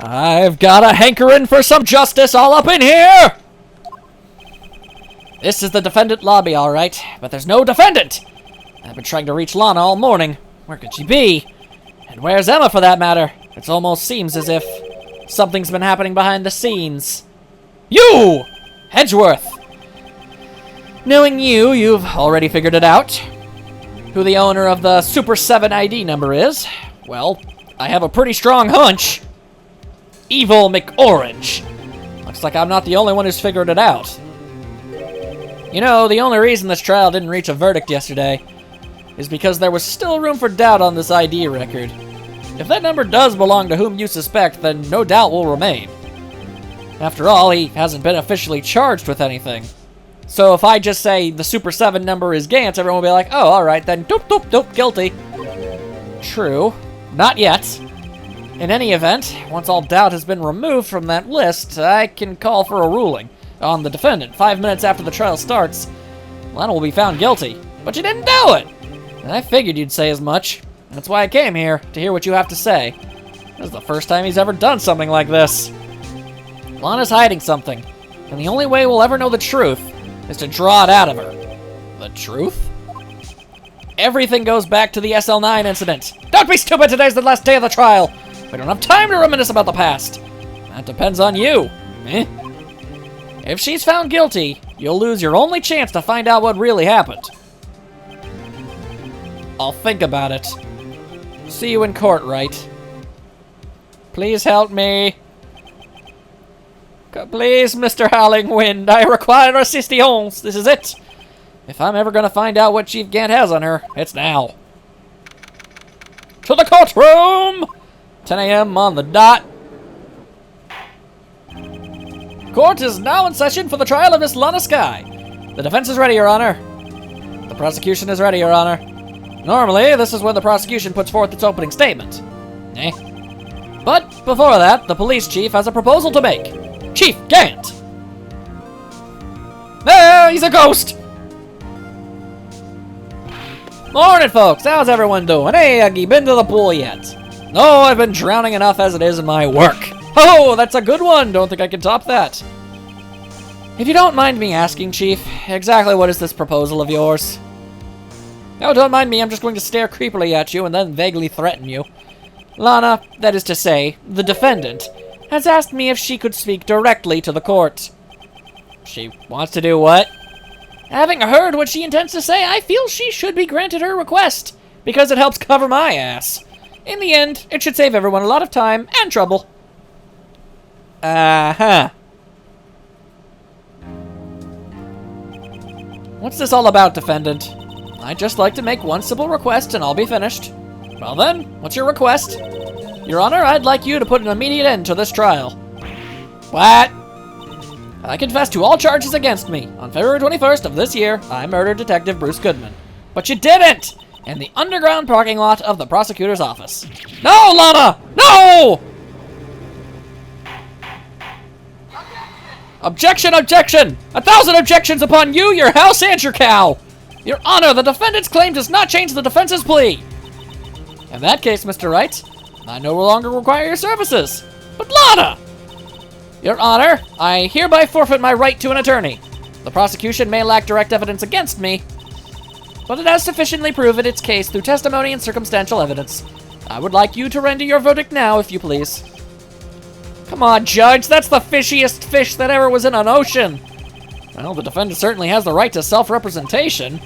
I've got a hankering for some justice all up in here! This is the defendant lobby, all right, but there's no defendant! I've been trying to reach Lana all morning. Where could she be? And where's Emma, for that matter? It almost seems as if something's been happening behind the scenes. You! Edgeworth! Knowing you, you've already figured it out. Who the owner of the Super 7 ID number is? Well, I have a pretty strong hunch. Evil McOrange. Looks like I'm not the only one who's figured it out. You know, the only reason this trial didn't reach a verdict yesterday is because there was still room for doubt on this ID record. If that number does belong to whom you suspect, then no doubt will remain. After all, he hasn't been officially charged with anything. So if I just say the Super 7 number is Gant, everyone will be like, oh, alright then, doop, guilty. True. Not yet. In any event, once all doubt has been removed from that list, I can call for a ruling on the defendant 5 minutes after the trial starts. Lana will be found guilty. But you didn't do it! And I figured you'd say as much. That's why I came here, to hear what you have to say. This is the first time he's ever done something like this. Lana's hiding something, and the only way we'll ever know the truth is to draw it out of her. The truth? Everything goes back to the SL9 incident. Don't be stupid, today's the last day of the trial. We don't have time to reminisce about the past. That depends on you. If she's found guilty, you'll lose your only chance to find out what really happened. I'll think about it. See you in court, Wright. Please help me. Please, Mr. Howling Wind, I require assistance. This is it. If I'm ever going to find out what Chief Gant has on her, it's now. To the courtroom! 10 a.m. on the dot. Court is now in session for the trial of Miss Lana Skye. The defense is ready, Your Honor. The prosecution is ready, Your Honor. Normally, this is when the prosecution puts forth its opening statement. But before that, the police chief has a proposal to make. Chief Gant! There, he's a ghost! Morning, folks. How's everyone doing? Hey, have you been to the pool yet? No, I've been drowning enough as it is in my work. Oh, that's a good one. Don't think I can top that. If you don't mind me asking, Chief, exactly what is this proposal of yours? No, don't mind me. I'm just going to stare creepily at you and then vaguely threaten you. Lana, that is to say, the defendant, has asked me if she could speak directly to the court. She wants to do what? Having heard what she intends to say, I feel she should be granted her request, because it helps cover my ass. In the end, it should save everyone a lot of time and trouble. What's this all about, defendant? I'd just like to make one simple request and I'll be finished. Well then, what's your request? Your Honor, I'd like you to put an immediate end to this trial. What? I confess to all charges against me. On February 21st of this year, I murdered Detective Bruce Goodman. But you didn't! In the underground parking lot of the prosecutor's office. No, Lana! No! Objection, objection! 1,000 objections upon you, your house, and your cow! Your Honor, the defendant's claim does not change the defense's plea. In that case, Mr. Wright, I no longer require your services. But Lana! Your Honor, I hereby forfeit my right to an attorney. The prosecution may lack direct evidence against me, but it has sufficiently proven its case through testimony and circumstantial evidence. I would like you to render your verdict now, if you please. Come on, Judge, that's the fishiest fish that ever was in an ocean. Well, the defendant certainly has the right to self-representation.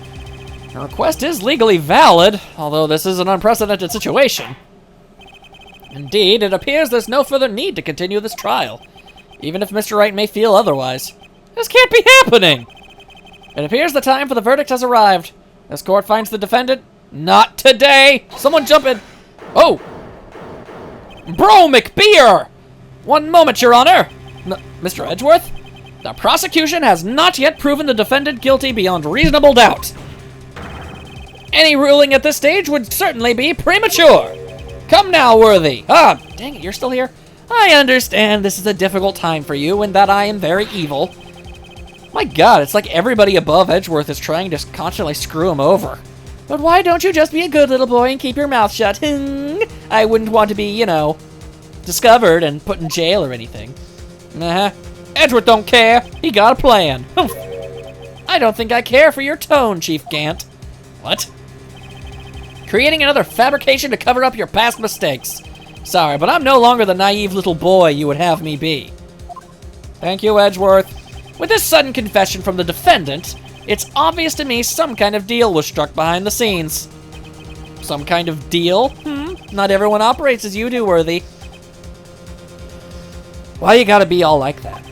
The request is legally valid, although this is an unprecedented situation. Indeed, it appears there's no further need to continue this trial, even if Mr. Wright may feel otherwise. This can't be happening! It appears the time for the verdict has arrived. This court finds the defendant not today! Someone jump in! Oh! Bro McBeer! One moment, Your Honor! Mr. Edgeworth? The prosecution has not yet proven the defendant guilty beyond reasonable doubt. Any ruling at this stage would certainly be premature. Come now, Worthy. Ah, dang it, you're still here? I understand this is a difficult time for you and that I am very evil. My God, it's like everybody above Edgeworth is trying to constantly screw him over. But why don't you just be a good little boy and keep your mouth shut? I wouldn't want to be, you know, discovered and put in jail or anything. Edgeworth don't care. He got a plan. Humph. I don't think I care for your tone, Chief Gant. What? Creating another fabrication to cover up your past mistakes. Sorry, but I'm no longer the naive little boy you would have me be. Thank you, Edgeworth. With this sudden confession from the defendant, it's obvious to me some kind of deal was struck behind the scenes. Some kind of deal? Not everyone operates as you do, Worthy. Why you gotta be all like that?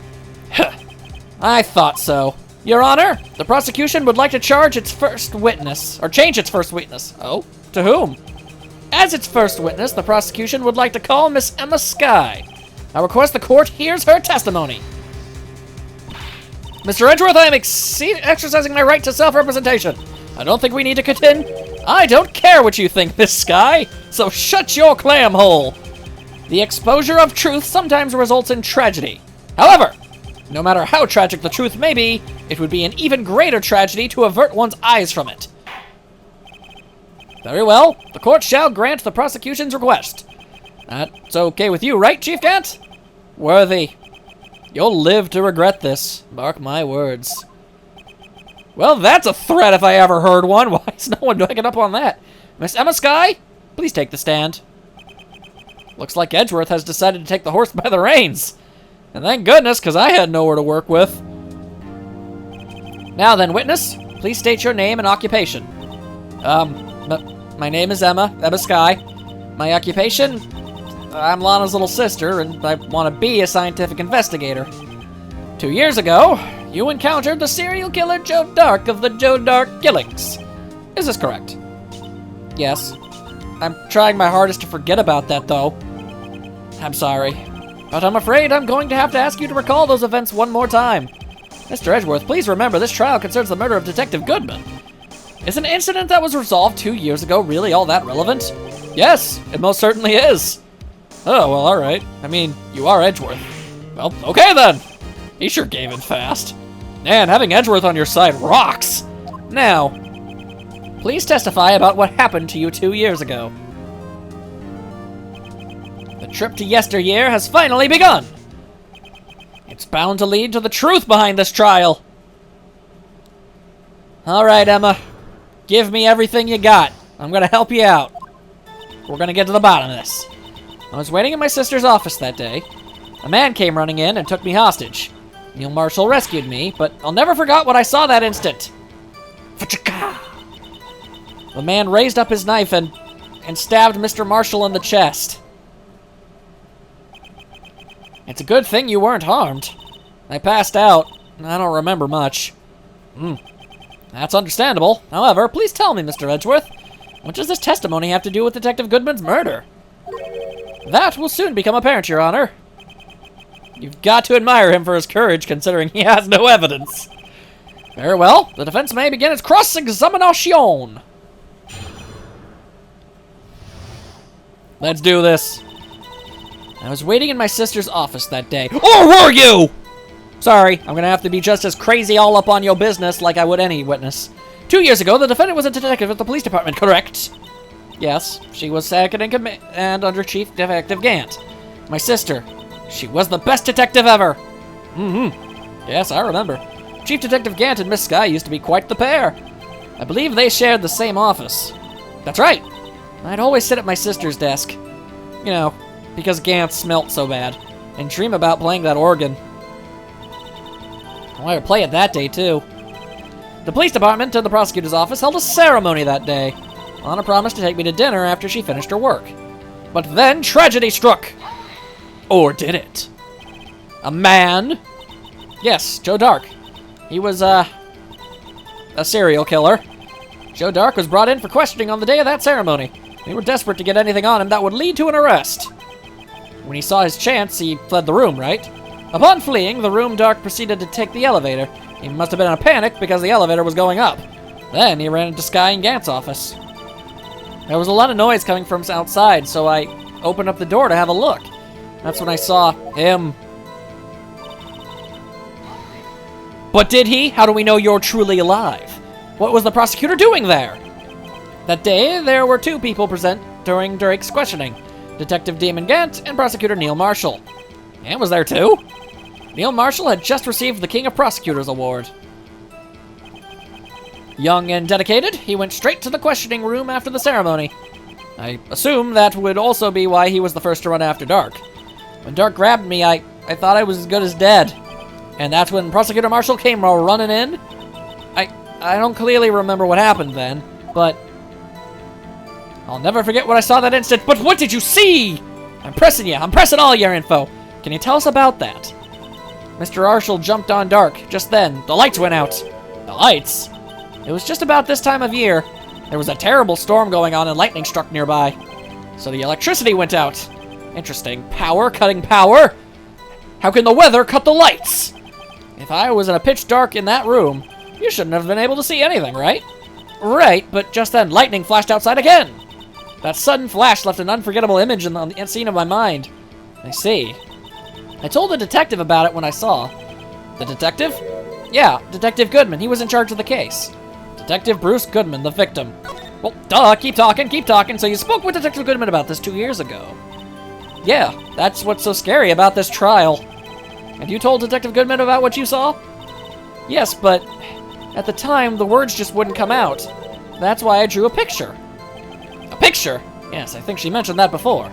I thought so. Your Honor, the prosecution would like to charge its first witness, or change its first witness. Oh? To whom? As its first witness, the prosecution would like to call Miss Emma Skye. I request the court hears her testimony. Mr. Edgeworth, I am exercising my right to self-representation. I don't think we need to contend. I don't care what you think, Miss Skye, so shut your clam hole. The exposure of truth sometimes results in tragedy. However, no matter how tragic the truth may be, it would be an even greater tragedy to avert one's eyes from it. Very well, the court shall grant the prosecution's request. That's okay with you, right, Chief Gant? Worthy. You'll live to regret this. Mark my words. Well, that's a threat if I ever heard one. Why is no one picking up on that? Miss Emma Skye, please take the stand. Looks like Edgeworth has decided to take the horse by the reins. And thank goodness, because I had nowhere to work with. Now then, witness, please state your name and occupation. My name is Emma Skye. My occupation? I'm Lana's little sister, and I want to be a scientific investigator. 2 years ago, you encountered the serial killer Joe Dark of the Joe Dark Killings. Is this correct? Yes. I'm trying my hardest to forget about that, though. I'm sorry, but I'm afraid I'm going to have to ask you to recall those events one more time. Mr. Edgeworth, please remember this trial concerns the murder of Detective Goodman. Is an incident that was resolved 2 years ago really all that relevant? Yes, it most certainly is. Oh, well, alright. I mean, you are Edgeworth. Well, okay then. He sure gave in fast. Man, having Edgeworth on your side rocks. Now, please testify about what happened to you 2 years ago. The trip to yesteryear has finally begun. It's bound to lead to the truth behind this trial. Alright, Emma. Give me everything you got. I'm gonna help you out. We're gonna get to the bottom of this. I was waiting in my sister's office that day. A man came running in and took me hostage. Neil Marshall rescued me, but I'll never forget what I saw that instant. The man raised up his knife and stabbed Mr. Marshall in the chest. It's a good thing you weren't harmed. I passed out. I don't remember much. That's understandable. However, please tell me, Mr. Edgeworth, what does this testimony have to do with Detective Goodman's murder? That will soon become apparent, Your Honor. You've got to admire him for his courage, considering he has no evidence. Very well. The defense may begin its cross-examination. Let's do this. I was waiting in my sister's office that day. Or were you? Sorry, I'm gonna have to be just as crazy all up on your business like I would any witness. 2 years ago, the defendant was a detective at the police department, correct? Yes, she was second in command under Chief Detective Gant. My sister, she was the best detective ever. Yes, I remember. Chief Detective Gant and Miss Skye used to be quite the pair. I believe they shared the same office. That's right. I'd always sit at my sister's desk. You know, because Gant smelt so bad. And dream about playing that organ. I wanted to play it that day, too. The police department and the prosecutor's office held a ceremony that day. Lana promised to take me to dinner after she finished her work. But then tragedy struck. Or did it? A man? Yes, Joe Dark. He was, a serial killer. Joe Dark was brought in for questioning on the day of that ceremony. We were desperate to get anything on him that would lead to an arrest. When he saw his chance, he fled the room, right? Upon fleeing the room, Dark proceeded to take the elevator. He must have been in a panic because the elevator was going up. Then he ran into Skye and Gant's office. There was a lot of noise coming from outside, so I opened up the door to have a look. That's when I saw him. But did he? How do we know you're truly alive? What was the prosecutor doing there? That day, there were 2 people present during Drake's questioning. Detective Damon Gant, and Prosecutor Neil Marshall. Anne was there too? Neil Marshall had just received the King of Prosecutors Award. Young and dedicated, he went straight to the questioning room after the ceremony. I assume that would also be why he was the first to run after Dark. When Dark grabbed me, I thought I was as good as dead. And that's when Prosecutor Marshall came running in. I don't clearly remember what happened then, but I'll never forget what I saw that instant. But what did you see? I'm pressing you. I'm pressing all your info. Can you tell us about that? Mr. Marshall jumped on Dark. Just then, the lights went out. The lights? It was just about this time of year. There was a terrible storm going on and lightning struck nearby. So the electricity went out. Interesting. Power cutting power? How can the weather cut the lights? If I was in a pitch dark in that room, you shouldn't have been able to see anything, right? Right, but just then lightning flashed outside again. That sudden flash left an unforgettable image in the scene of my mind. I see. I told the detective about it when I saw. The detective? Yeah, Detective Goodman. He was in charge of the case. Detective Bruce Goodman, the victim. Well, duh, keep talking. So you spoke with Detective Goodman about this 2 years ago. Yeah, that's what's so scary about this trial. Have you told Detective Goodman about what you saw? Yes, but at the time, the words just wouldn't come out. That's why I drew a picture. A picture? Yes, I think she mentioned that before.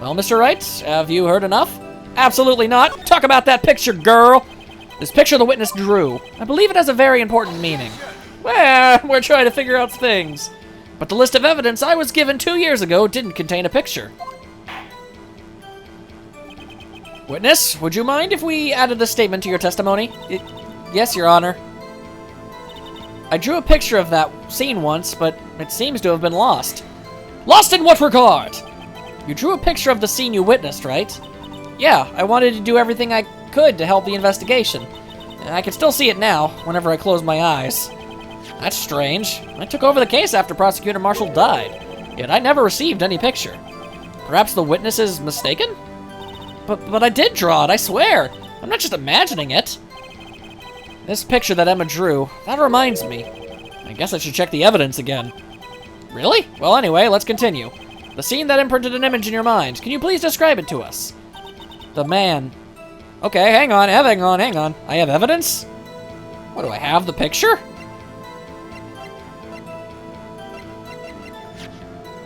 Well, Mr. Wright, have you heard enough? Absolutely not. Talk about that picture, girl. This picture the witness drew. I believe it has a very important meaning. Well, we're trying to figure out things. But the list of evidence I was given 2 years ago didn't contain a picture. Witness, would you mind if we added this statement to your testimony? Yes, Your Honor. I drew a picture of that scene once, but it seems to have been lost. Lost in what regard? You drew a picture of the scene you witnessed, right? Yeah, I wanted to do everything I could to help the investigation. I can still see it now, whenever I close my eyes. That's strange. I took over the case after Prosecutor Marshall died, yet I never received any picture. Perhaps the witness is mistaken? But I did draw it, I swear. I'm not just imagining it. This picture that Emma drew, that reminds me. I guess I should check the evidence again. Really? Well, anyway, let's continue. The scene that imprinted an image in your mind, can you please describe it to us? The man. Okay, hang on. I have evidence? What do I have, the picture?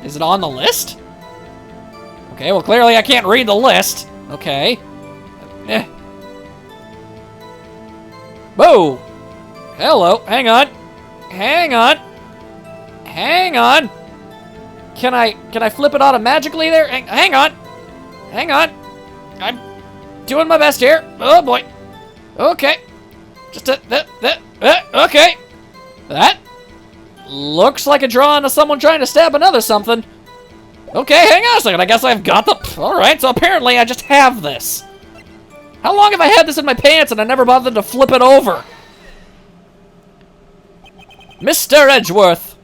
Is it on the list? Okay, well, clearly I can't read the list. Okay. Whoa! Hello, hang on. Can I flip it auto-magically there? Hang on. I'm doing my best here. Oh boy. Okay. Just okay. That looks like a drawing of someone trying to stab another something. Okay, hang on a second. I guess I've got the... Alright, so apparently I just have this. How long have I had this in my pants and I never bothered to flip it over? Mr. Edgeworth,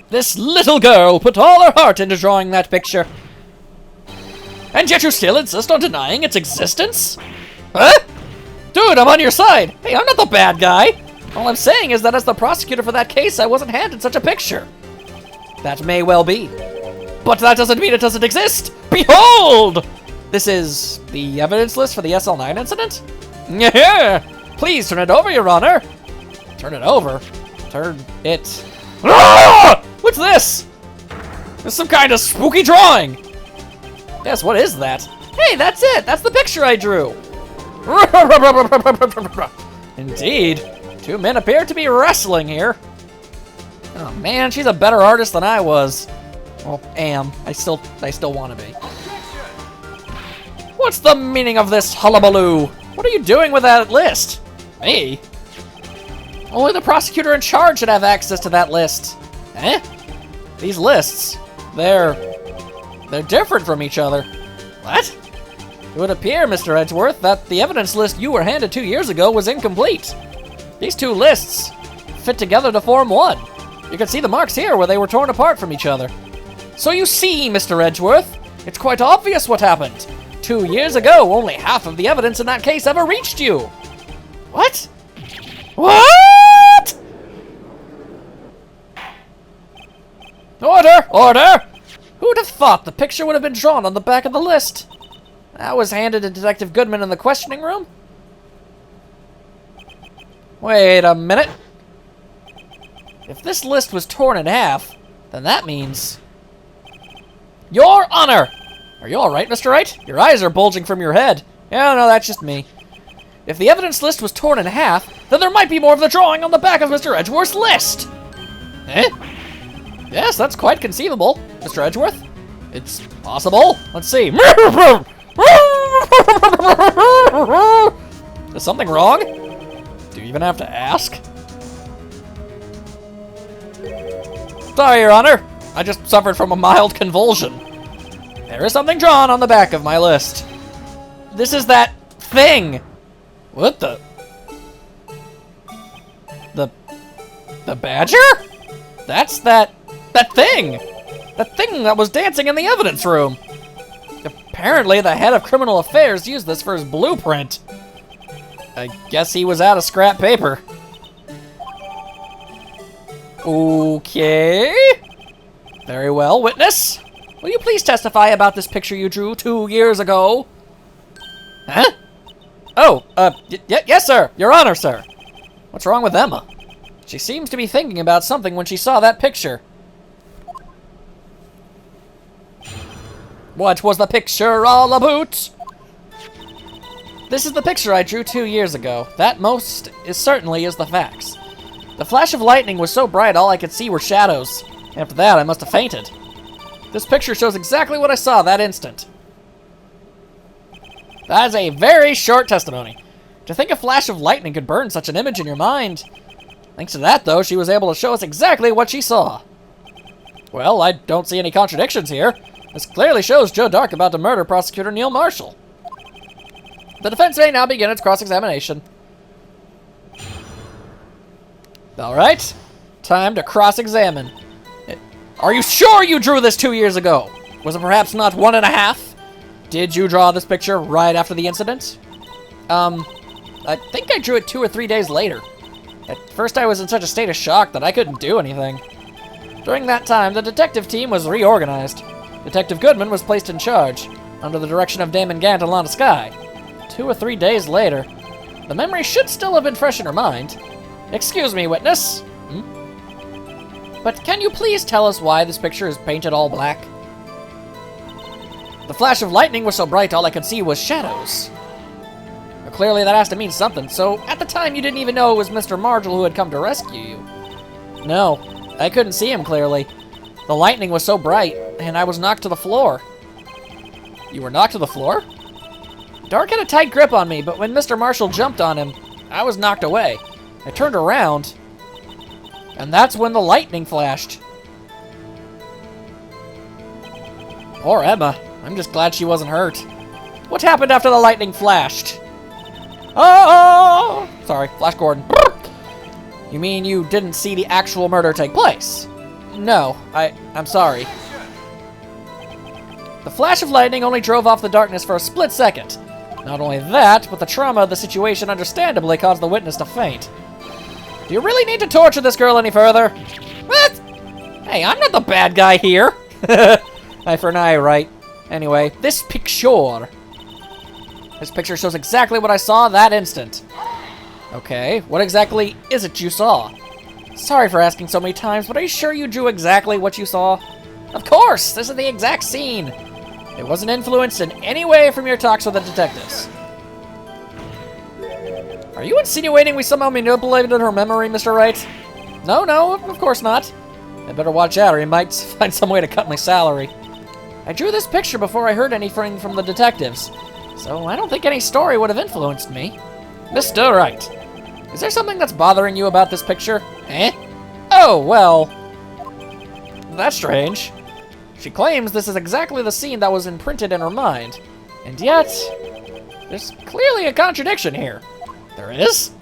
this little girl put all her heart into drawing that picture. And yet you still insist on denying its existence? Huh? Dude, I'm on your side. Hey, I'm not the bad guy. All I'm saying is that as the prosecutor for that case, I wasn't handed such a picture. That may well be. But that doesn't mean it doesn't exist. Behold! This is the evidence list for the SL9 incident? Yeah. Please turn it over, Your Honor. Turn it over? Turn it... Ah! What's this? There's some kind of spooky drawing. Yes, what is that? Hey, that's it. That's the picture I drew. Indeed. Two men appear to be wrestling here. Oh man, she's a better artist than I was. Well, am. I still want to be. What's the meaning of this hullabaloo? What are you doing with that list? Me? Only the prosecutor in charge should have access to that list. Eh? These lists, they're different from each other. What? It would appear, Mr. Edgeworth, that the evidence list you were handed 2 years ago was incomplete. These two lists fit together to form one. You can see the marks here where they were torn apart from each other. So you see, Mr. Edgeworth, it's quite obvious what happened. 2 years ago, only half of the evidence in that case ever reached you. What? What? Order! Order! Who'd have thought the picture would have been drawn on the back of the list? That was handed to Detective Goodman in the questioning room? Wait a minute. If this list was torn in half, then that means... Your Honor! Are you alright, Mr. Wright? Your eyes are bulging from your head. Yeah, no, that's just me. If the evidence list was torn in half, then there might be more of the drawing on the back of Mr. Edgeworth's list. Eh? Yes, that's quite conceivable, Mr. Edgeworth. It's possible. Let's see. Is something wrong? Do you even have to ask? Sorry, Your Honor. I just suffered from a mild convulsion. There is something drawn on the back of my list. This is that thing. What the? The badger? That's that thing. That thing that was dancing in the evidence room. Apparently, the head of criminal affairs used this for his blueprint. I guess he was out of scrap paper. Okay. Very well, witness. Will you please testify about this picture you drew 2 years ago? Huh? Oh, yes, sir. Your Honor, sir. What's wrong with Emma? She seems to be thinking about something when she saw that picture. What was the picture all about? This is the picture I drew 2 years ago. That most certainly is the facts. The flash of lightning was so bright all I could see were shadows. After that, I must have fainted. This picture shows exactly what I saw that instant. That is a very short testimony. To think a flash of lightning could burn such an image in your mind. Thanks to that, though, she was able to show us exactly what she saw. Well, I don't see any contradictions here. This clearly shows Joe Dark about to murder Prosecutor Neil Marshall. The defense may now begin its cross-examination. All right, time to cross-examine. Are you sure you drew this 2 years ago? Was it perhaps not 1.5? Did you draw this picture right after the incident? I think I drew it 2 or 3 days later. At first I was in such a state of shock that I couldn't do anything. During that time, the detective team was reorganized. Detective Goodman was placed in charge, under the direction of Damon Gant and Lana Skye. 2 or 3 days later, the memory should still have been fresh in her mind. Excuse me, witness. But can you please tell us why this picture is painted all black? The flash of lightning was so bright all I could see was shadows. Well, clearly that has to mean something, so at the time you didn't even know it was Mr. Marshall who had come to rescue you. No, I couldn't see him clearly. The lightning was so bright, and I was knocked to the floor. You were knocked to the floor? Dark had a tight grip on me, but when Mr. Marshall jumped on him, I was knocked away. I turned around, and that's when the lightning flashed. Poor Emma. I'm just glad she wasn't hurt. What happened after the lightning flashed? Oh! Sorry, Flash Gordon. You mean you didn't see the actual murder take place? No, I'm sorry. The flash of lightning only drove off the darkness for a split second. Not only that, but the trauma of the situation understandably caused the witness to faint. Do you really need to torture this girl any further? What? Hey, I'm not the bad guy here. Eye for an eye, right? Anyway, this picture. This picture shows exactly what I saw that instant. Okay, what exactly is it you saw? Sorry for asking so many times, but are you sure you drew exactly what you saw? Of course! This is the exact scene! It wasn't influenced in any way from your talks with the detectives. Are you insinuating we somehow manipulated her memory, Mr. Wright? No, of course not. I better watch out or he might find some way to cut my salary. I drew this picture before I heard anything from the detectives, so I don't think any story would have influenced me. Mr. Wright, is there something that's bothering you about this picture? Eh? Oh, well, that's strange. She claims this is exactly the scene that was imprinted in her mind, and yet, there's clearly a contradiction here. There is?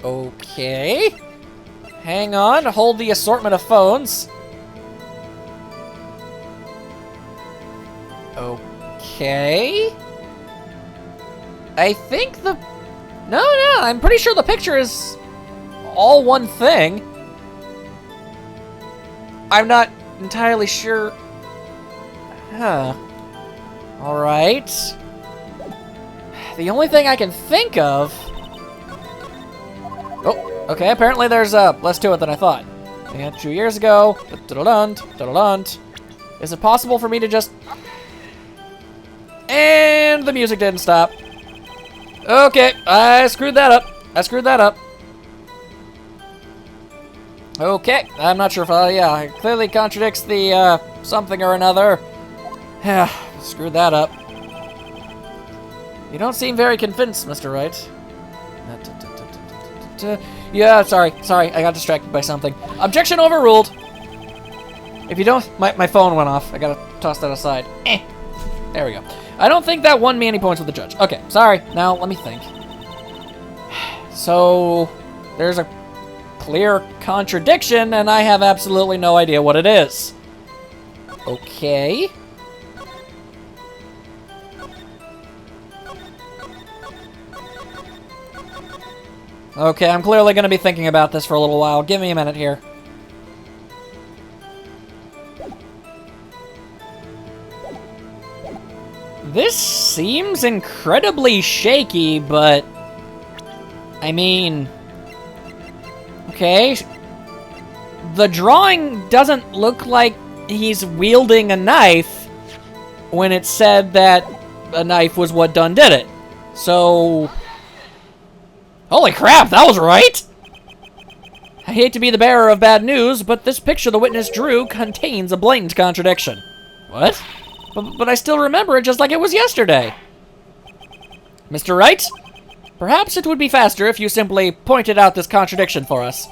Okay. Hang on, hold the assortment of phones. Okay. I think No, I'm pretty sure the picture is all one thing. I'm not entirely sure. Huh. Alright. The only thing I can think of... Oh, okay, apparently there's less to it than I thought. Yeah, 2 years ago. Is it possible for me to just... And the music didn't stop. Okay, I screwed that up. Okay, I'm not sure if yeah, it clearly contradicts the, something or another. Yeah, screwed that up. You don't seem very convinced, Mr. Wright. Yeah, sorry, I got distracted by something. Objection overruled. If you don't... My phone went off. I gotta toss that aside. There we go. I don't think that won me any points with the judge. Okay, sorry. Now, let me think. So, there's a clear contradiction, and I have absolutely no idea what it is. Okay. Okay, I'm clearly going to be thinking about this for a little while. Give me a minute here. This seems incredibly shaky, but... I mean... Okay. The drawing doesn't look like he's wielding a knife when it said that a knife was what done did it. So... Holy crap, that was right! I hate to be the bearer of bad news, but this picture the witness drew contains a blatant contradiction. What? But I still remember it just like it was yesterday. Mr. Wright? Perhaps it would be faster if you simply pointed out this contradiction for us.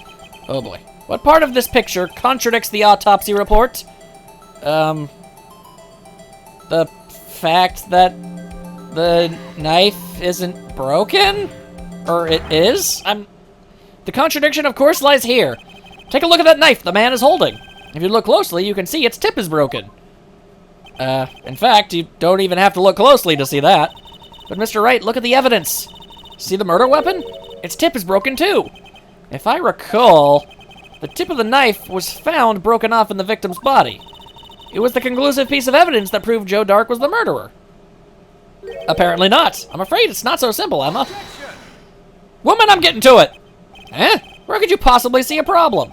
Oh boy. What part of this picture contradicts the autopsy report? The fact that the knife isn't broken? Or it is? The contradiction, of course, lies here. Take a look at that knife the man is holding. If you look closely, you can see its tip is broken. In fact, you don't even have to look closely to see that. But Mr. Wright, look at the evidence. See the murder weapon? Its tip is broken too. If I recall, the tip of the knife was found broken off in the victim's body. It was the conclusive piece of evidence that proved Joe Dark was the murderer. Apparently not. I'm afraid it's not so simple, Emma. Woman, I'm getting to it! Eh? Where could you possibly see a problem?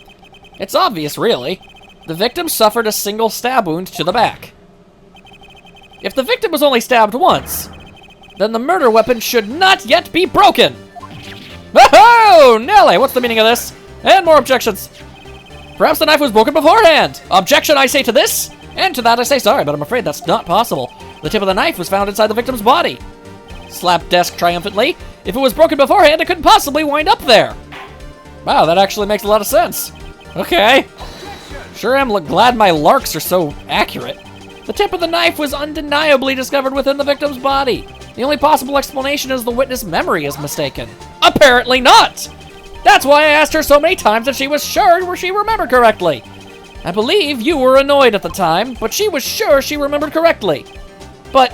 It's obvious, really. The victim suffered a single stab wound to the back. If the victim was only stabbed once, then the murder weapon should not yet be broken! Oh, Nelly, what's the meaning of this? And more objections. Perhaps the knife was broken beforehand! Objection, I say to this! And to that I say sorry, but I'm afraid that's not possible. The tip of the knife was found inside the victim's body. Slap desk triumphantly. If it was broken beforehand, it couldn't possibly wind up there. Wow, that actually makes a lot of sense. Okay. Sure am glad my larks are so accurate. The tip of the knife was undeniably discovered within the victim's body. The only possible explanation is the witness' memory is mistaken. Apparently not! That's why I asked her so many times if she was sure she remembered correctly. I believe you were annoyed at the time, but she was sure she remembered correctly. But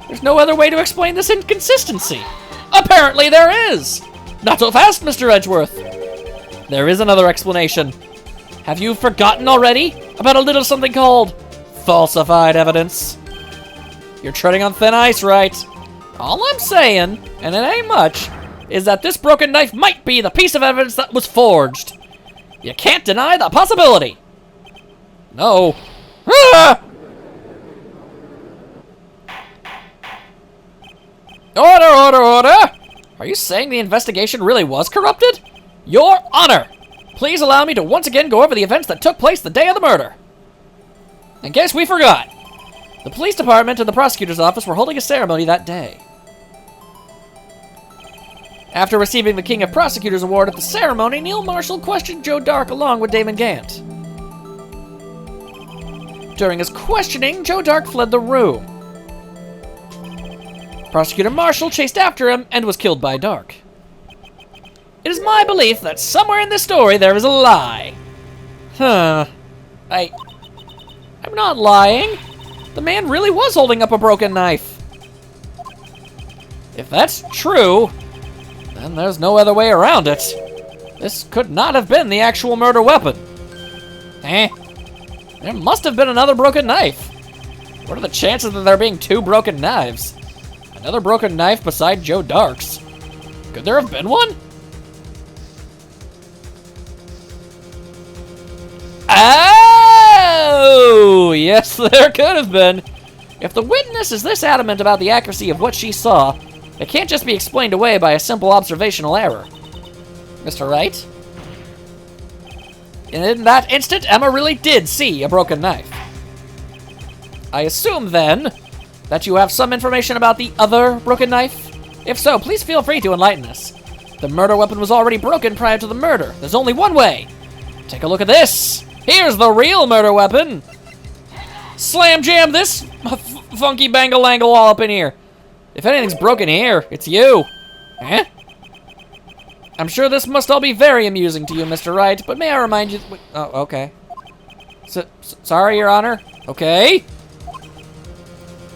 there's no other way to explain this inconsistency. Apparently there is! Not so fast, Mr. Edgeworth. There is another explanation. Have you forgotten already about a little something called falsified evidence? You're treading on thin ice, right? All I'm saying, and it ain't much, is that this broken knife might be the piece of evidence that was forged. You can't deny the possibility. No. Ah! Order, order, order! Are you saying the investigation really was corrupted? Your Honor! Please allow me to once again go over the events that took place the day of the murder. In case we forgot, the police department and the prosecutor's office were holding a ceremony that day. After receiving the King of Prosecutors Award at the ceremony, Neil Marshall questioned Joe Dark along with Damon Gant. During his questioning, Joe Dark fled the room. Prosecutor Marshall chased after him and was killed by Dark. It is my belief that somewhere in this story there is a lie. I'm not lying. The man really was holding up a broken knife. If that's true, then there's no other way around it. This could not have been the actual murder weapon. There must have been another broken knife. What are the chances of there being 2 broken knives? Another broken knife beside Joe Dark's. Could there have been one? Oh! Yes, there could have been. If the witness is this adamant about the accuracy of what she saw, it can't just be explained away by a simple observational error. Mr. Wright? In that instant, Emma really did see a broken knife. I assume, then, that you have some information about the other broken knife? If so, please feel free to enlighten us. The murder weapon was already broken prior to the murder. There's only one way. Take a look at this. Here's the real murder weapon. Slam jam this funky bangle-angle all up in here. If anything's broken here, it's you. Eh? I'm sure this must all be very amusing to you, Mr. Wright, but may I remind you... Oh, okay. Sorry, Your Honor. Okay.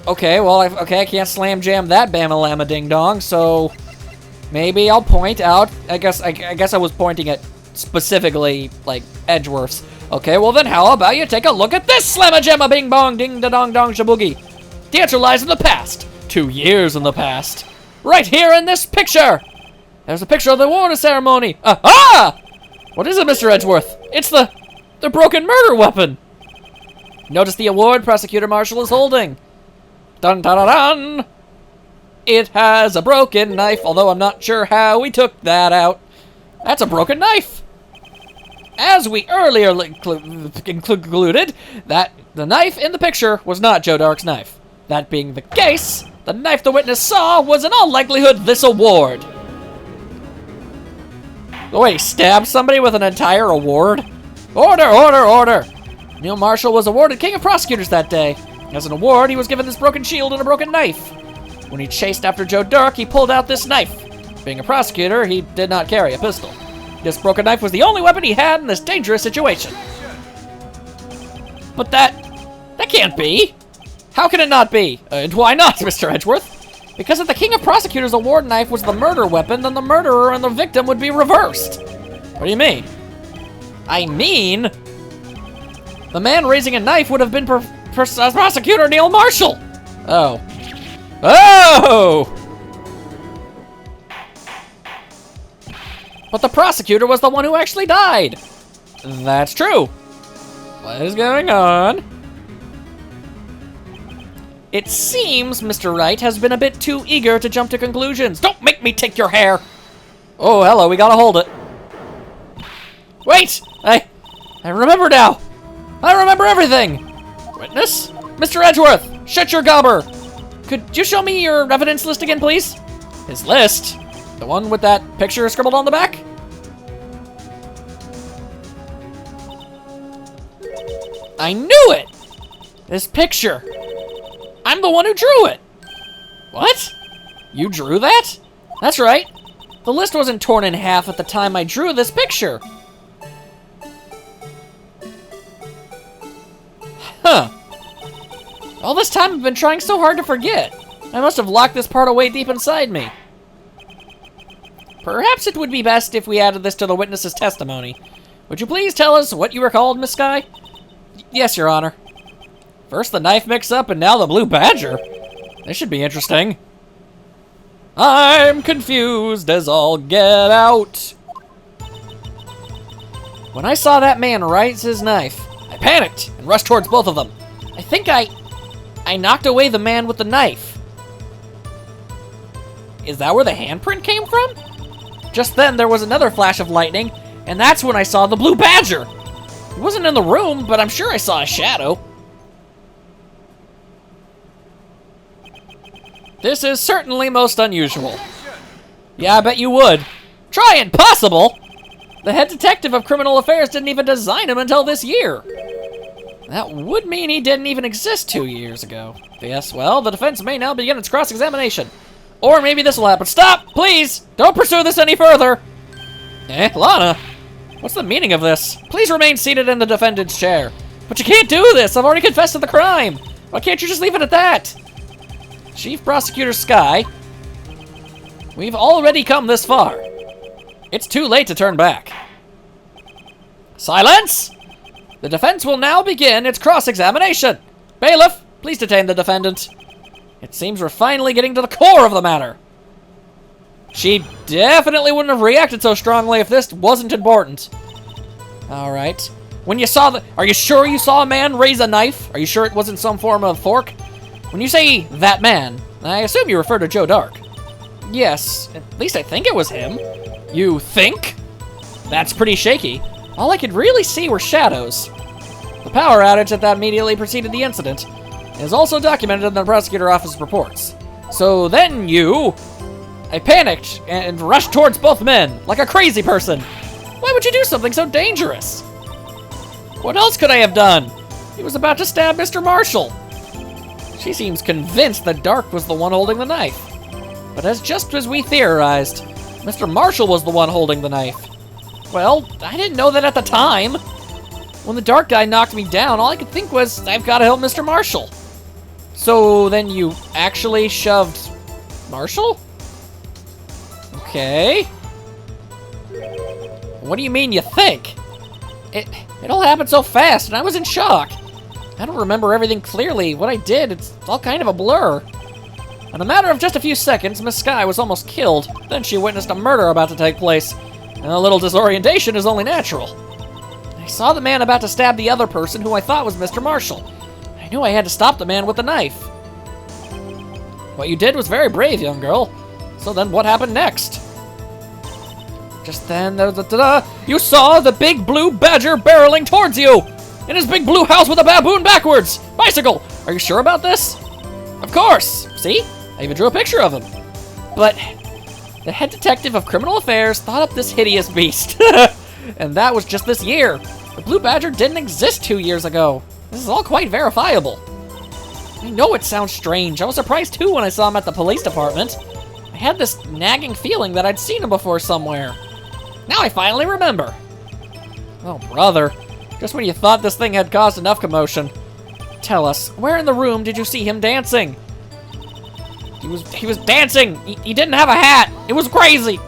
Okay, well, I can't slam jam that Bama-Lama ding-dong, so... Maybe I'll point out... I guess I was pointing at specifically, like, Edgeworth's. Okay, well then how about you take a look at this slamma-jamma bing-bong ding-da-dong-dong shaboogie. The answer lies in the past. 2 years in the past. Right here in this picture! There's a picture of the award ceremony. Aha! What is it, Mr. Edgeworth? It's the broken murder weapon. Notice the award Prosecutor Marshall is holding. Dun dun dun dun! It has a broken knife, although I'm not sure how we took that out. That's a broken knife. As we earlier concluded, that the knife in the picture was not Joe Dark's knife. That being the case, the knife the witness saw was in all likelihood this award. Oh wait, he stabbed somebody with an entire award? Order, order, order! Neil Marshall was awarded King of Prosecutors that day. As an award, he was given this broken shield and a broken knife. When he chased after Joe Dark, he pulled out this knife. Being a prosecutor, he did not carry a pistol. This broken knife was the only weapon he had in this dangerous situation. But that can't be. How can it not be? And why not, Mr. Edgeworth? Because if the King of Prosecutors' award knife was the murder weapon, then the murderer and the victim would be reversed. What do you mean? I mean, the man raising a knife would have been Prosecutor Neil Marshall. Oh. Oh! But the prosecutor was the one who actually died. That's true. What is going on? It seems Mr. Wright has been a bit too eager to jump to conclusions. Don't make me take your hair! Oh, hello, we gotta hold it. Wait! I remember now! I remember everything! Witness? Mr. Edgeworth, shut your gobber! Could you show me your evidence list again, please? His list? The one with that picture scribbled on the back? I knew it! This picture. I'm the one who drew it! What? You drew that? That's right. The list wasn't torn in half at the time I drew this picture. Huh. All this time I've been trying so hard to forget. I must have locked this part away deep inside me. Perhaps it would be best if we added this to the witness's testimony. Would you please tell us what you recalled, Miss Skye? Yes, Your Honor. First the knife mix-up, and now the blue badger. This should be interesting. I'm confused as all get out. When I saw that man raise his knife, I panicked and rushed towards both of them. I think I knocked away the man with the knife. Is that where the handprint came from? Just then, there was another flash of lightning, and that's when I saw the blue badger. He wasn't in the room, but I'm sure I saw a shadow. This is certainly most unusual. Yeah, I bet you would. Try impossible! The head detective of criminal affairs didn't even design him until this year. That would mean he didn't even exist 2 years ago. Yes, well, the defense may now begin its cross-examination. Or maybe this will happen. Stop! Please! Don't pursue this any further! Lana? What's the meaning of this? Please remain seated in the defendant's chair. But you can't do this! I've already confessed to the crime! Why can't you just leave it at that? Chief Prosecutor Skye, we've already come this far. It's too late to turn back. Silence! The defense will now begin its cross-examination. Bailiff, please detain the defendant. It seems we're finally getting to the core of the matter. She definitely wouldn't have reacted so strongly if this wasn't important. Alright. When you saw are you sure you saw a man raise a knife? Are you sure it wasn't some form of fork? When you say that man, I assume you refer to Joe Dark. Yes, at least I think it was him. You think? That's pretty shaky. All I could really see were shadows. The power outage that immediately preceded the incident is also documented in the prosecutor office reports. So then I panicked and rushed towards both men, like a crazy person. Why would you do something so dangerous? What else could I have done? He was about to stab Mr. Marshall. She seems convinced that Dark was the one holding the knife. But just as we theorized, Mr. Marshall was the one holding the knife. Well, I didn't know that at the time. When the Dark guy knocked me down, all I could think was, I've got to help Mr. Marshall. So then you actually shoved Marshall? Okay. What do you mean you think? It all happened so fast, and I was in shock. I don't remember everything clearly. What I did, it's all kind of a blur. In a matter of just a few seconds, Miss Skye was almost killed. Then she witnessed a murder about to take place. And a little disorientation is only natural. I saw the man about to stab the other person who I thought was Mr. Marshall. I knew I had to stop the man with the knife. What you did was very brave, young girl. So then what happened next? Just then, you saw the big blue badger barreling towards you! In his big blue house with a baboon backwards! Bicycle! Are you sure about this? Of course! See? I even drew a picture of him. But the head detective of criminal affairs thought up this hideous beast. And that was just this year. The blue badger didn't exist 2 years ago. This is all quite verifiable. I know it sounds strange. I was surprised too when I saw him at the police department. I had this nagging feeling that I'd seen him before somewhere. Now I finally remember. Oh, brother. Just when you thought this thing had caused enough commotion. Tell us, where in the room did you see him dancing? He was dancing! He didn't have a hat! It was crazy!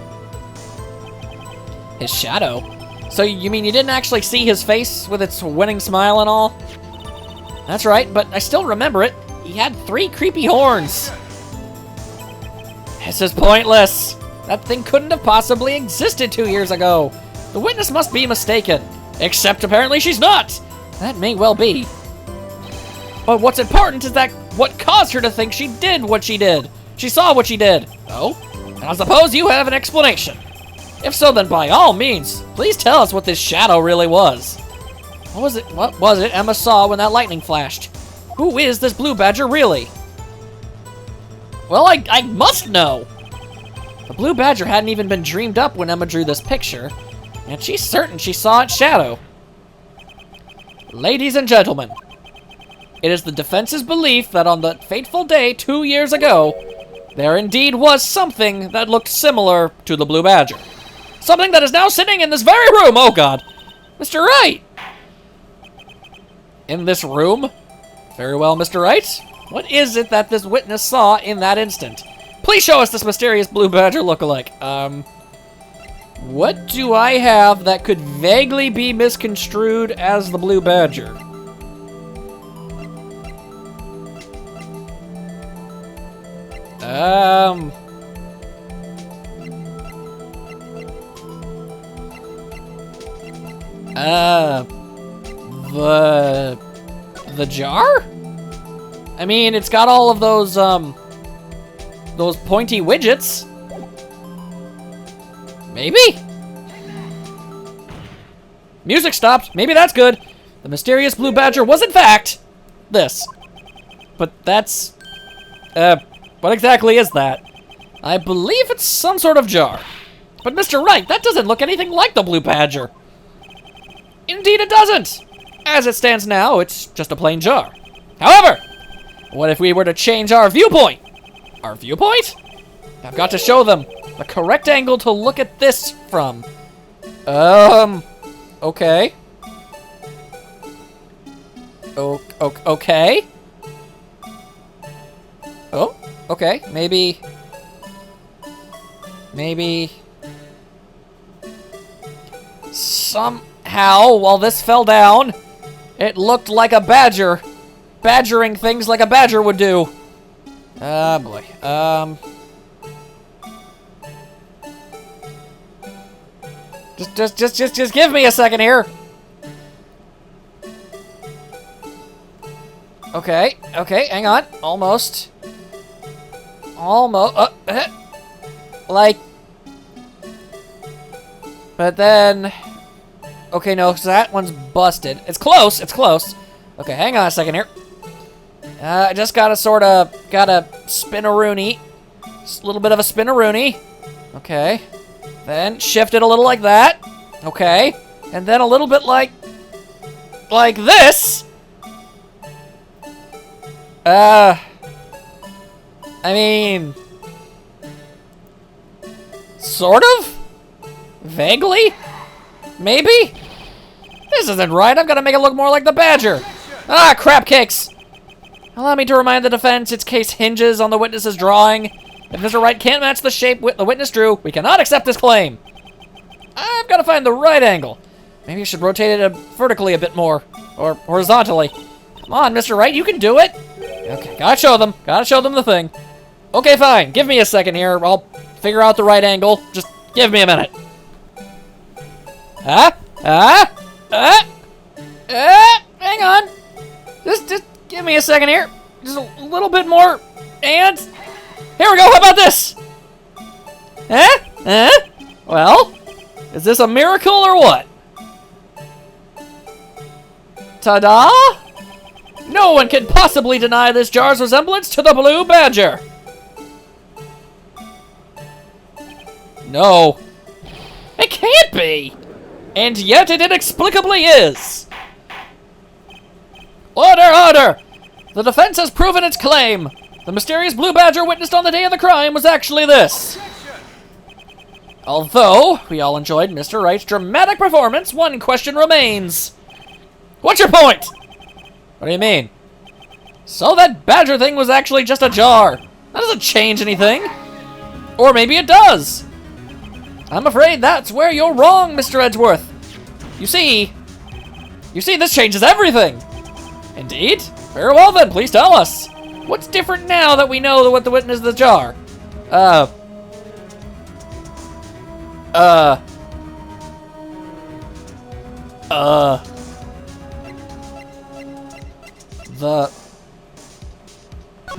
His shadow? So you mean you didn't actually see his face with its winning smile and all? That's right, but I still remember it. He had 3 creepy horns. This is pointless. That thing couldn't have possibly existed 2 years ago. The witness must be mistaken. Except apparently she's not. That may well be. But what's important is that what caused her to think she did what she did. She saw what she did. Oh? And I suppose you have an explanation. If so, then by all means, please tell us what this shadow really was. What was it Emma saw when that lightning flashed? Who is this blue badger really? Well, I must know. The blue badger hadn't even been dreamed up when Emma drew this picture, and she's certain she saw its shadow. Ladies and gentlemen, it is the defense's belief that on the fateful day 2 years ago, there indeed was something that looked similar to the blue badger. Something that is now sitting in this very room, oh god! Mr. Wright! In this room? Very well, Mr. Wright. What is it that this witness saw in that instant? Please show us this mysterious blue badger lookalike. What do I have that could vaguely be misconstrued as the blue badger? The jar? I mean, it's got all of those pointy widgets. Maybe? Music stopped. Maybe that's good. The mysterious blue badger was, in fact, this. But that's... what exactly is that? I believe it's some sort of jar. But Mr. Wright, that doesn't look anything like the blue badger. Indeed it doesn't. As it stands now, it's just a plain jar. However, what if we were to change our viewpoint? Our viewpoint? I've got to show them the correct angle to look at this from. Okay. Okay. Oh, okay. Maybe. Somehow, while this fell down, It looked like a badger. Badgering things like a badger would do. Ah, boy. Just give me a second here. Okay, hang on. Almost. Like. But then. Okay, no, because that one's busted. It's close, Okay, hang on a second here. I just gotta spin-a-rooney. Just a little bit of a spin-a-rooney. Okay. Then shift it a little like that. Okay. And then a little bit like this. I mean, sort of? Vaguely? Maybe? This isn't right. I've got to make it look more like the badger. Ah, crap cakes. Allow me to remind the defense its case hinges on the witness's drawing. If Mr. Wright can't match the shape the witness drew, we cannot accept this claim. I've got to find the right angle. Maybe I should rotate it vertically a bit more. Or horizontally. Come on, Mr. Wright, you can do it. Okay, gotta show them the thing. Okay, fine. Give me a second here. I'll figure out the right angle. Just give me a minute. Hang on. Just give me a second here. Just a little bit more. And here we go. How about this? Well, is this a miracle or what? Ta-da! No one can possibly deny this jar's resemblance to the blue badger. No. It can't be. And yet it inexplicably is. Order! The defense has proven its claim. The mysterious blue badger witnessed on the day of the crime was actually this. Although we all enjoyed Mr. Wright's dramatic performance, one question remains. What's your point? What do you mean? So that badger thing was actually just a jar. That doesn't change anything. Or maybe it does. I'm afraid that's where you're wrong, Mr. Edgeworth. You see, this changes everything. Indeed? Very well then, please tell us. What's different now that we know what the witness is the jar? The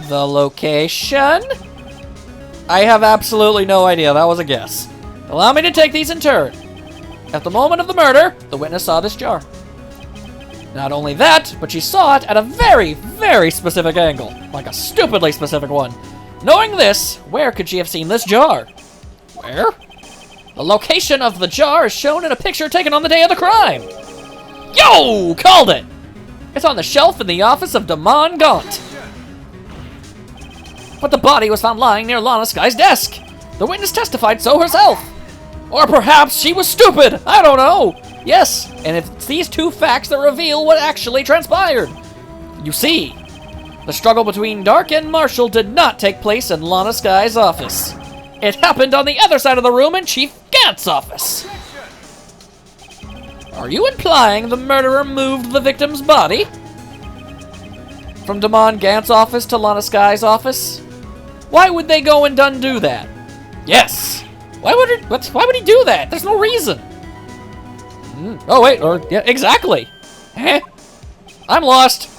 location? I have absolutely no idea. That was a guess. Allow me to take these in turn. At the moment of the murder, the witness saw this jar. Not only that, but she saw it at a very, very specific angle. Like a stupidly specific one. Knowing this, where could she have seen this jar? Where? The location of the jar is shown in a picture taken on the day of the crime. Yo! Called it! It's on the shelf in the office of Damon Gaunt. But the body was found lying near Lana Sky's desk. The witness testified so herself. Or perhaps she was stupid. I don't know. Yes, and it's these two facts that reveal what actually transpired. You see, the struggle between Dark and Marshall did not take place in Lana Sky's office. It happened on the other side of the room in Chief Gant's office. Are you implying the murderer moved the victim's body? From Damon Gant's office to Lana Sky's office? Why would they go and undo that? Yes. Why would he do that? There's no reason. Oh wait, yeah, exactly. I'm lost.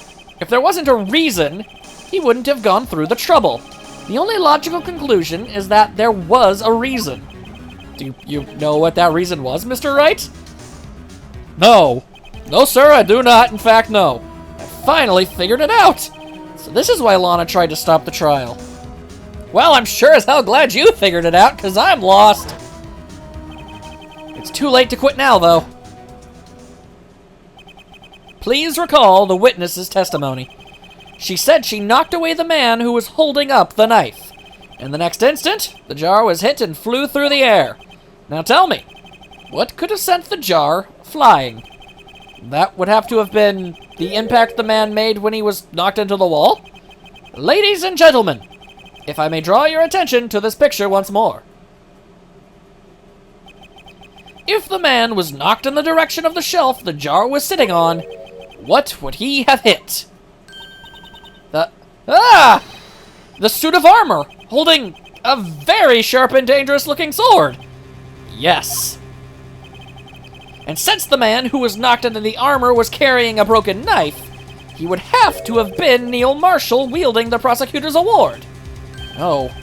If there wasn't a reason, he wouldn't have gone through the trouble. The only logical conclusion is that there was a reason. Do you know what that reason was, Mr. Wright? No. No, sir, I do not. In fact, no. I finally figured it out. So this is why Lana tried to stop the trial. Well, I'm sure as hell glad you figured it out, because I'm lost. It's too late to quit now, though. Please recall the witness's testimony. She said she knocked away the man who was holding up the knife. In the next instant, the jar was hit and flew through the air. Now tell me, what could have sent the jar flying? That would have to have been the impact the man made when he was knocked into the wall? Ladies and gentlemen, if I may draw your attention to this picture once more. If the man was knocked in the direction of the shelf the jar was sitting on, What would he have hit? The suit of armor, holding a very sharp and dangerous-looking sword. Yes. And since the man who was knocked into the armor was carrying a broken knife, he would have to have been Neil Marshall wielding the prosecutor's award. Oh.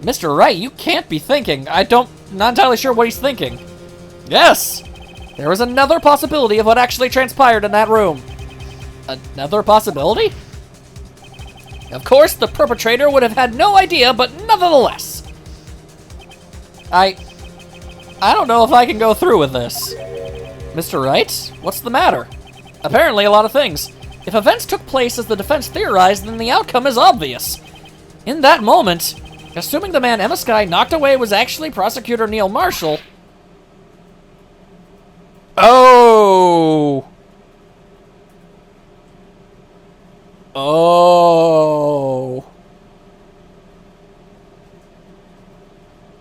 Mr. Wright, you can't be thinking. Not entirely sure what he's thinking. Yes! There is another possibility of what actually transpired in that room. Another possibility? Of course, the perpetrator would have had no idea, but nonetheless. I don't know if I can go through with this. Mr. Wright, what's the matter? Apparently a lot of things. If events took place as the defense theorized, then the outcome is obvious. In that moment, assuming the man Emma Skye knocked away was actually Prosecutor Neil Marshall. Oh! Oh.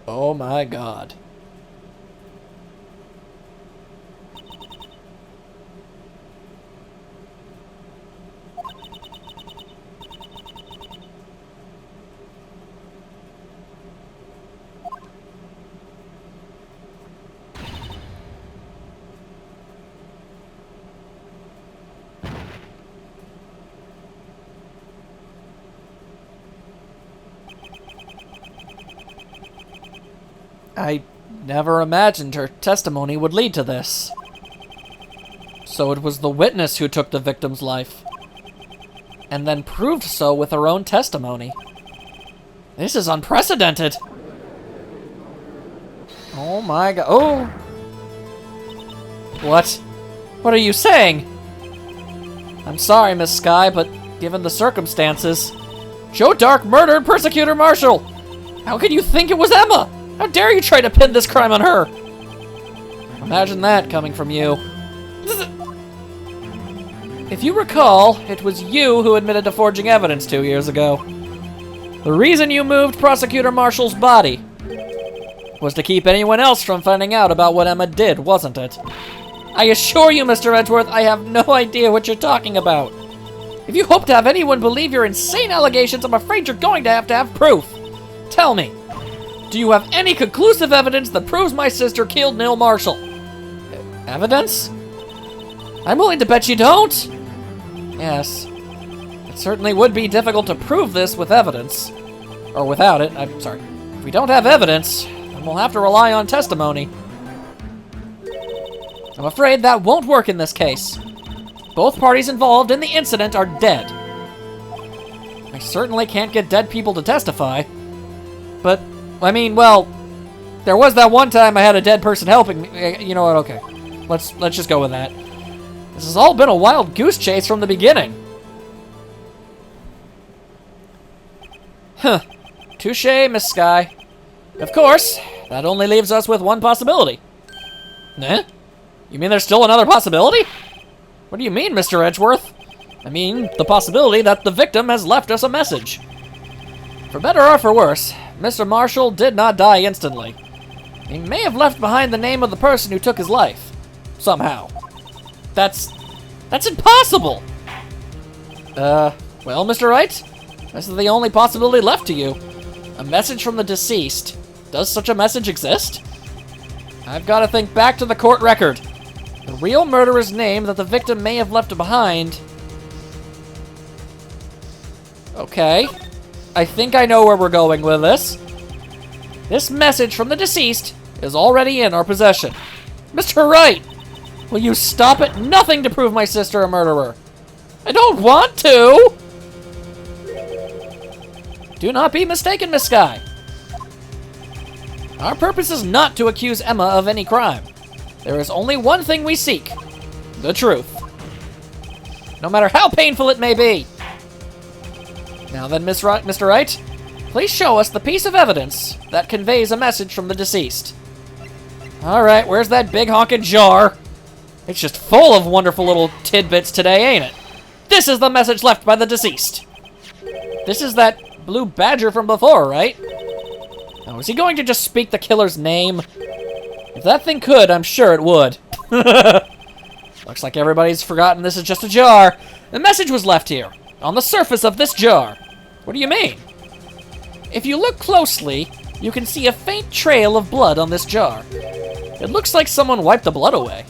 Oh my God. I never imagined her testimony would lead to this. So it was the witness who took the victim's life, and then proved so with her own testimony. This is unprecedented. Oh my God. Oh! What? What are you saying? I'm sorry, Miss Skye, but given the circumstances, Joe Dark murdered Persecutor Marshall! How could you think it was Emma? How dare you try to pin this crime on her? Imagine that coming from you. If you recall, it was you who admitted to forging evidence 2 years ago. The reason you moved Prosecutor Marshall's body was to keep anyone else from finding out about what Emma did, wasn't it? I assure you, Mr. Edgeworth, I have no idea what you're talking about. If you hope to have anyone believe your insane allegations, I'm afraid you're going to have proof. Tell me, do you have any conclusive evidence that proves my sister killed Neil Marshall? Evidence? I'm willing to bet you don't. Yes. It certainly would be difficult to prove this with evidence. Or without it. I'm sorry. If we don't have evidence, then we'll have to rely on testimony. I'm afraid that won't work in this case. Both parties involved in the incident are dead. I certainly can't get dead people to testify. But, I mean, well, there was that one time I had a dead person helping me. You know what? Okay. Let's just go with that. This has all been a wild goose chase from the beginning. Huh. Touché, Miss Skye. Of course, that only leaves us with one possibility. Eh? You mean there's still another possibility? What do you mean, Mr. Edgeworth? I mean, the possibility that the victim has left us a message. For better or for worse, Mr. Marshall did not die instantly. He may have left behind the name of the person who took his life. Somehow. That's impossible! Well, Mr. Wright, this is the only possibility left to you. A message from the deceased. Does such a message exist? I've got to think back to the court record. The real murderer's name that the victim may have left behind. Okay. I think I know where we're going with this. This message from the deceased is already in our possession. Mr. Wright! Will you stop at nothing to prove my sister a murderer? I don't want to! Do not be mistaken, Miss Skye. Our purpose is not to accuse Emma of any crime. There is only one thing we seek. The truth. No matter how painful it may be. Now then, Mr. Wright, please show us the piece of evidence that conveys a message from the deceased. Alright, where's that big honkin' jar? It's just full of wonderful little tidbits today, ain't it? This is the message left by the deceased. This is that blue badger from before, right? Now, is he going to just speak the killer's name? If that thing could, I'm sure it would. Looks like everybody's forgotten this is just a jar. The message was left here, on the surface of this jar. What do you mean? If you look closely, you can see a faint trail of blood on this jar. It looks like someone wiped the blood away.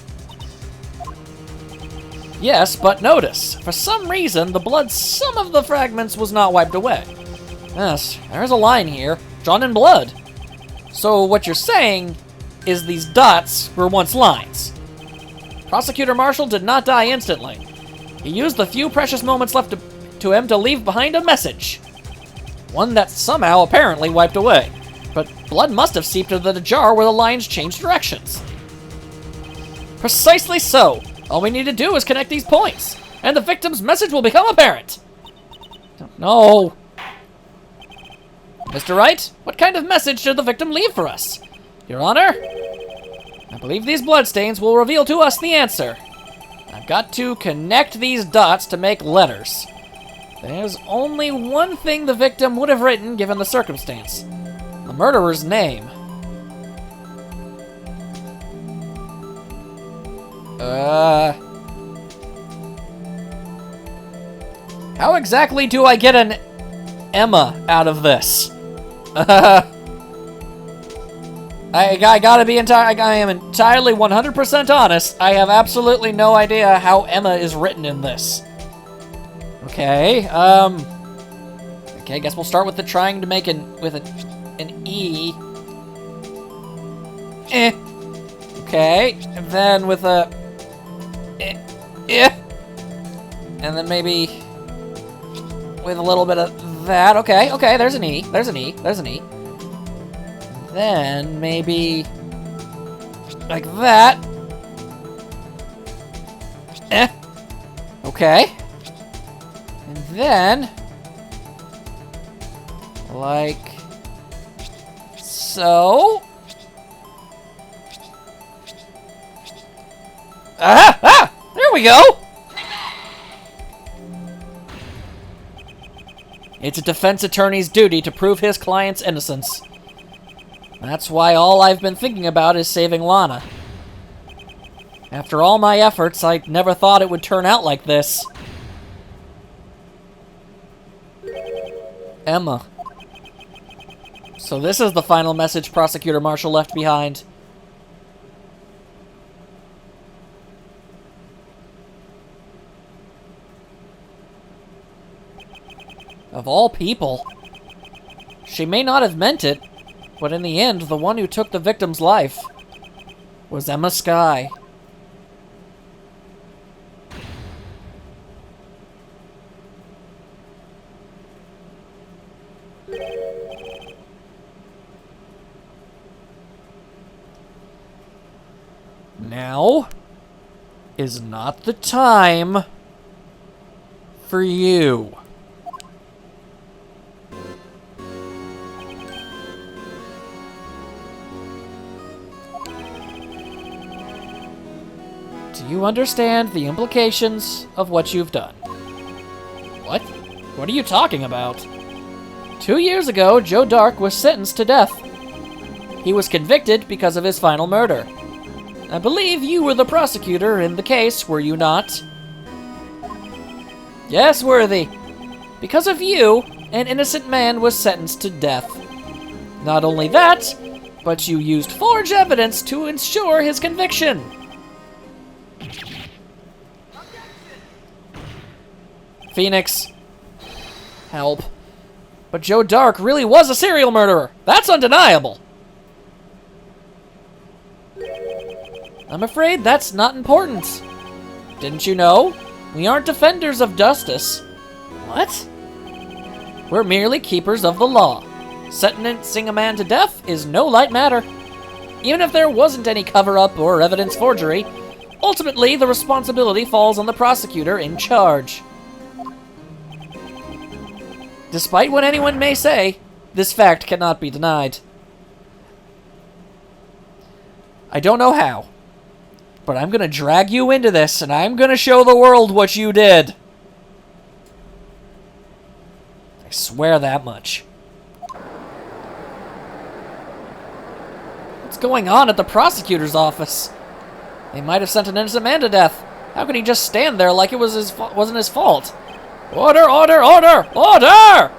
Yes, but notice, for some reason, the blood, some of the fragments was not wiped away. Yes, there's a line here, drawn in blood. So what you're saying is these dots were once lines. Prosecutor Marshall did not die instantly. He used the few precious moments left to him to leave behind a message. One that somehow apparently wiped away. But blood must have seeped into the jar where the lines changed directions. Precisely so. All we need to do is connect these points, and the victim's message will become apparent. No. Mr. Wright, what kind of message did the victim leave for us? Your Honor, I believe these bloodstains will reveal to us the answer. I've got to connect these dots to make letters. There's only one thing the victim would have written given the circumstance. The murderer's name. How exactly do I get an Emma out of this? I gotta be I am entirely 100% honest. I have absolutely no idea how Emma is written in this. Okay, okay, I guess we'll start with the trying to make an E. Okay, and then with a and then maybe with a little bit of that. Okay, okay, there's an E, there's an E, there's an E. Then maybe like that. Okay. And then like so. There we go. It's a defense attorney's duty to prove his client's innocence. That's why all I've been thinking about is saving Lana. After all my efforts, I never thought it would turn out like this. Emma. So this is the final message Prosecutor Marshall left behind. Of all people. She may not have meant it, but in the end, the one who took the victim's life was Emma Skye. Now is not the time for you. Do you understand the implications of what you've done? What? What are you talking about? 2 years ago, Joe Dark was sentenced to death. He was convicted because of his final murder. I believe you were the prosecutor in the case, were you not? Yes, Worthy. Because of you, an innocent man was sentenced to death. Not only that, but you used forged evidence to ensure his conviction. Phoenix. Help. But Joe Dark really was a serial murderer. That's undeniable. I'm afraid that's not important. Didn't you know? We aren't defenders of justice. What? We're merely keepers of the law. Sentencing a man to death is no light matter. Even if there wasn't any cover-up or evidence forgery, ultimately the responsibility falls on the prosecutor in charge. Despite what anyone may say, this fact cannot be denied. I don't know how, but I'm gonna drag you into this, and I'm gonna show the world what you did. I swear that much. What's going on at the prosecutor's office? They might have sent an innocent man to death. How could he just stand there like it was wasn't his fault? Order, order, order, order!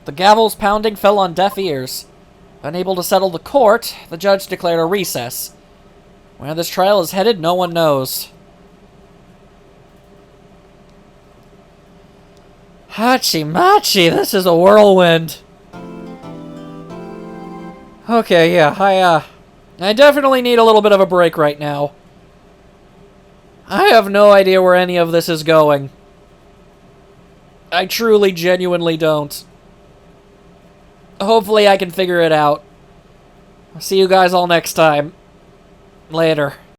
The gavel's pounding fell on deaf ears. Unable to settle the court, the judge declared a recess. Where this trial is headed, no one knows. Hachi-machi, this is a whirlwind. Okay, yeah, I definitely need a little bit of a break right now. I have no idea where any of this is going. I truly, genuinely don't. Hopefully I can figure it out. I'll see you guys all next time. Later.